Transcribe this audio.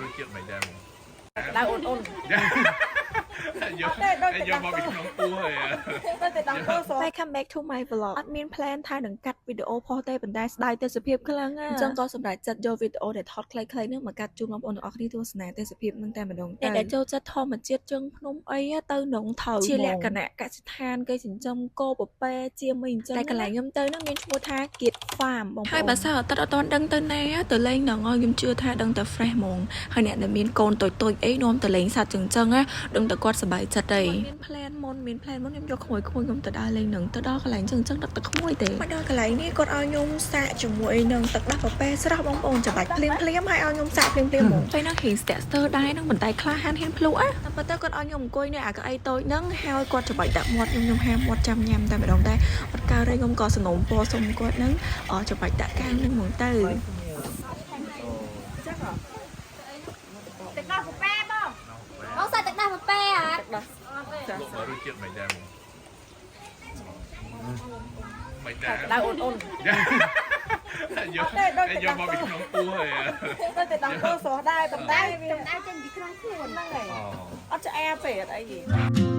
รู้จักไหมแดงดาวอุ่นเยอะเยอะมาเป็นน้องปูเลยอ่ะ Welcome back to my vlog អត់មាន plan ថានឹងកាត់វីដេអូផុសទេប៉ុន្តែស្ដាយទេសភាពខ្លាំងណាស់អញ្ចឹងក៏សម្រាប់ចាត់យកវីដេអូដែលថតខ្លីៗនេះមកកាត់ជូនបងប្អូនទាំងអស់គ្នាទស្សនាទេសភាពនឹងតែម្ដងតែដែលចូលចិត្តធម្មជាតិជើងភ្នំអីទៅនងថៅជាលក្ខណៈកសិដ្ឋានគេចិញ្ចឹមគោពពែជាមីអញ្ចឹងតែកន្លែងខ្ញុំទៅនឹងមានឈ្មោះថាគៀត Farm បងប្អូនហើយបើសិនអត់អត់ដឹងទៅណាទៅលេងដល់ខ្ញុំជឿថាដឹងតែ fresh ហ្មងហើយអ្នកដែលមានកូនតូចអីនាំទៅលេងសត្វចឹងណាដឹងតែគាត់សប្បាយចិត្តអីមាន plan មុនខ្ញុំយកក្មួយខ្ញុំទៅដើរលេងនឹងទៅដល់កន្លែងចឹងទឹកទឹកក្មួយទេមកដល់កន្លែងនេះគាត់ឲ្យខ្ញុំសាកជាមួយនឹងទឹកដោះប៉ប៉ែស្រស់បងប្អូនច្បាច់ភ្លាមហើយឲ្យខ្ញុំសាកភ្លាមហ្មងពេលហ្នឹងរៀងស្ទាក់ស្ទើរដែរហ្នឹងបន្តែខ្លះហានហ៊ានភ្លុះតែប៉ុន្តែគាត់ឲ្យខ្ញុំអង្គុយនៅអាកៅអីតូចហ្នឹងហើយគាត់ច្បាច់ដាក់មាត់ខ្ញុំហាមាត់ចាំញ៉ាំតែម្ដងតែអត់កើរខ្ញុំក៏សំណូមពរសុំគាត់ហ្នឹងច្បាច់ដាក់កាំងហ្នឹងហ្មងទៅទឹកដោះពប៉ែបងសាច់ទឹកដោះពប៉ែហ៎รู้จักไหมแดงไม่แดง ดาวอุ่นเยอะเยอะมาเป็นน้องปูเลยอ่ะ តែដល់ទៅសោះដែរប៉ុន្តែវាដៅចេញពីក្នុងខ្លួនហ្នឹងហើយអត់ឆ្អែពេកអី